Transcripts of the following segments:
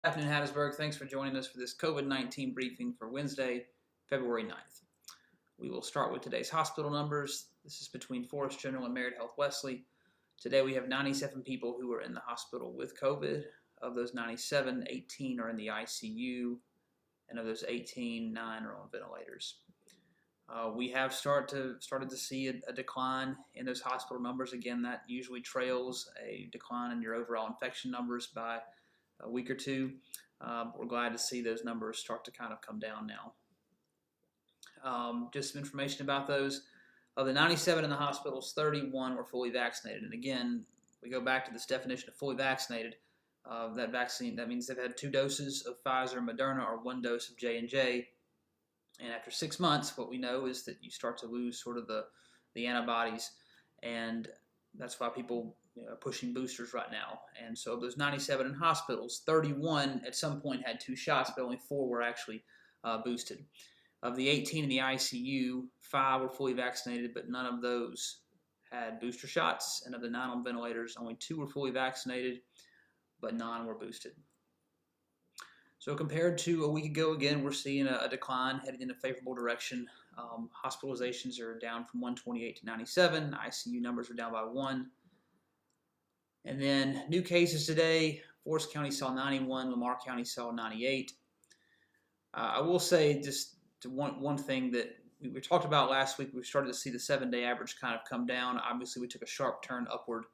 Good afternoon, Hattiesburg. Thanks for joining us for this COVID-19 briefing for Wednesday, February 9th. We will start with today's hospital numbers. This is between Forest General and Marriott Health Wesley. Today we have 97 people who are in the hospital with COVID. Of those 97, 18 are in the ICU, and of those 18, 9 are on ventilators. We have started to see a decline in those hospital numbers. Again, that usually trails a decline in your overall infection numbers by a week or two. We're glad to see those numbers start to kind of come down now. Just some information about those. Of the 97 in the hospitals, 31 were fully vaccinated. And again, we go back to this definition of fully vaccinated. That vaccine, that means they've had 2 doses of Pfizer and Moderna or 1 dose of J&J. And after 6 months, what we know is that you start to lose sort of the antibodies, and that's why people are pushing boosters right now. And so of those 97 in hospitals, 31 at some point had 2 shots, but only 4 were actually boosted. Of the 18 in the ICU, 5 were fully vaccinated, but none of those had booster shots. And of the 9 on ventilators, only 2 were fully vaccinated, but 9 were boosted. So compared to a week ago, again, we're seeing a decline heading in a favorable direction. Hospitalizations are down from 128 to 97. ICU numbers are down by 1. And then new cases today, Forest County saw 91, Lamar County saw 98. I will say just one thing that we talked about last week. We started to see the 7-day average kind of come down. Obviously, we took a sharp turn upward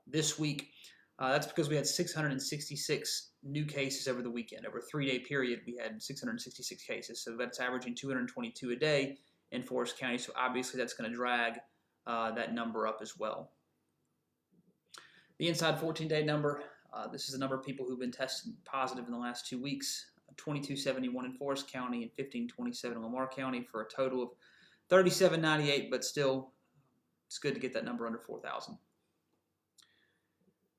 this week. That's because we had 666 new cases over the weekend. Over a 3-day period, we had 666 cases. So that's averaging 222 a day in Forest County. So obviously, that's going to drag that number up as well. The inside 14-day number, this is the number of people who've been tested positive in the last 2 weeks. 2271 in Forest County and 1527 in Lamar County for a total of 3798, but still, it's good to get that number under 4,000.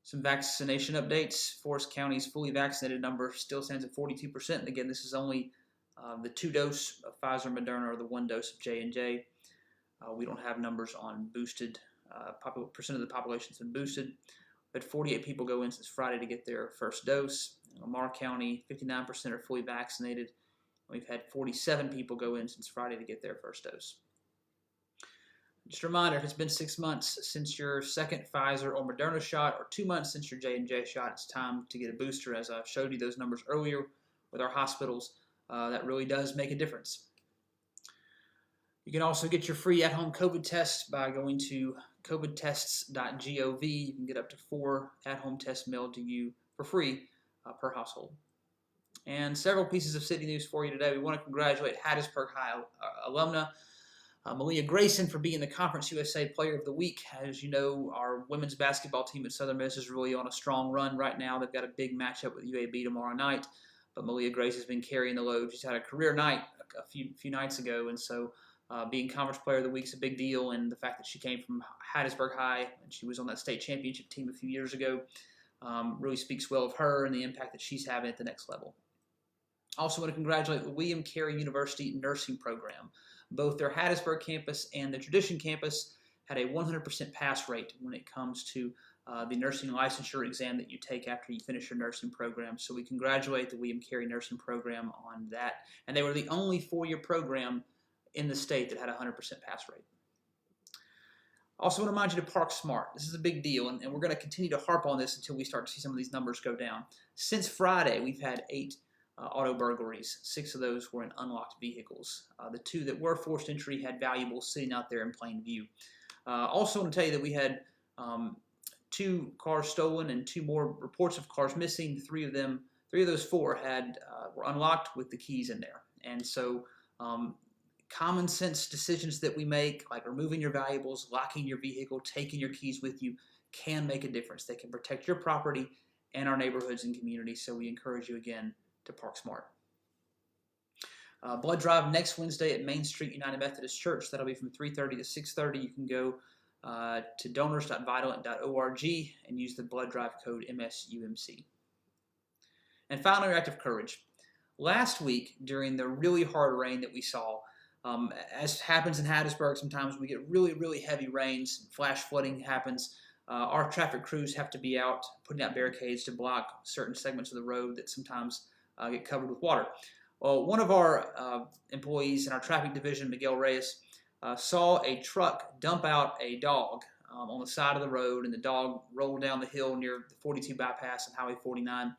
Some vaccination updates. Forest County's fully vaccinated number still stands at 42%. And again, this is only the 2-dose of Pfizer and Moderna or the 1 dose of J&J. We don't have numbers on boosted. Percent of the population has been boosted. We had 48 people go in since Friday to get their first dose. In Lamar County, 59% are fully vaccinated. We've had 47 people go in since Friday to get their first dose. Just a reminder, if it's been 6 months since your second Pfizer or Moderna shot or 2 months since your J&J shot, it's time to get a booster. As I showed you those numbers earlier with our hospitals, that really does make a difference. You can also get your free at-home COVID test by going to covidtests.gov. You can get up to 4 at-home tests mailed to you for free per household. And several pieces of city news for you today. We want to congratulate Hattiesburg High alumna Malia Grayson for being the Conference USA Player of the Week. As you know, our women's basketball team at Southern Miss is really on a strong run right now. They've got a big matchup with UAB tomorrow night, but Malia Grace has been carrying the load. She's had a career night a few nights ago, and so being Conference Player of the Week is a big deal, and the fact that she came from Hattiesburg High and she was on that state championship team a few years ago really speaks well of her and the impact that she's having at the next level. Also want to congratulate the William Carey University nursing program. Both their Hattiesburg campus and the Tradition campus had a 100% pass rate when it comes to the nursing licensure exam that you take after you finish your nursing program. So we congratulate the William Carey nursing program on that. And they were the only 4-year program in the state that had a 100% pass rate. Also want to remind you to park smart. This is a big deal, and we're going to continue to harp on this until we start to see some of these numbers go down. Since Friday, we've had 8 auto burglaries. 6 of those were in unlocked vehicles. The 2 that were forced entry had valuables sitting out there in plain view. Also want to tell you that we had 2 cars stolen and 2 more reports of cars missing. 3 of those 4 were unlocked with the keys in there. And so common sense decisions that we make, like removing your valuables, locking your vehicle, taking your keys with you, can make a difference. They can protect your property and our neighborhoods and communities. So we encourage you again to park smart. Blood drive next Wednesday at Main Street United Methodist Church. That'll be from 3:30 to 6:30. You can go to donors.vitalent.org and use the blood drive code MSUMC. And finally, our act of courage. Last week, during the really hard rain that we saw, as happens in Hattiesburg, sometimes we get really, really heavy rains. Flash flooding happens. our traffic crews have to be out putting out barricades to block certain segments of the road that sometimes get covered with water. Well, one of our employees in our traffic division, Miguel Reyes, saw a truck dump out a dog on the side of the road, and the dog rolled down the hill near the 42 bypass of Highway 49.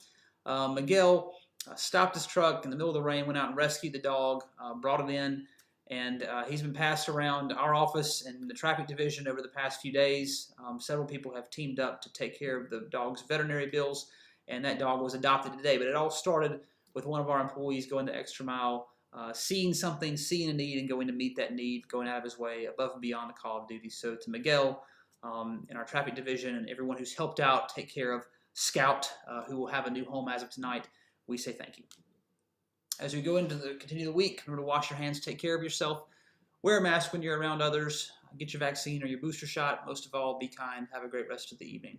Miguel stopped his truck in the middle of the rain, went out and rescued the dog, brought it in, and he's been passed around our office and the traffic division over the past few days. Several people have teamed up to take care of the dog's veterinary bills, and that dog was adopted today. But it all started with one of our employees going the extra mile, seeing something, seeing a need, and going to meet that need, going out of his way above and beyond the call of duty. So to Miguel in our traffic division and everyone who's helped out take care of Scout, who will have a new home as of tonight, we say thank you. As we go into continue the week, remember to wash your hands, take care of yourself, wear a mask when you're around others, get your vaccine or your booster shot. Most of all, be kind. Have a great rest of the evening.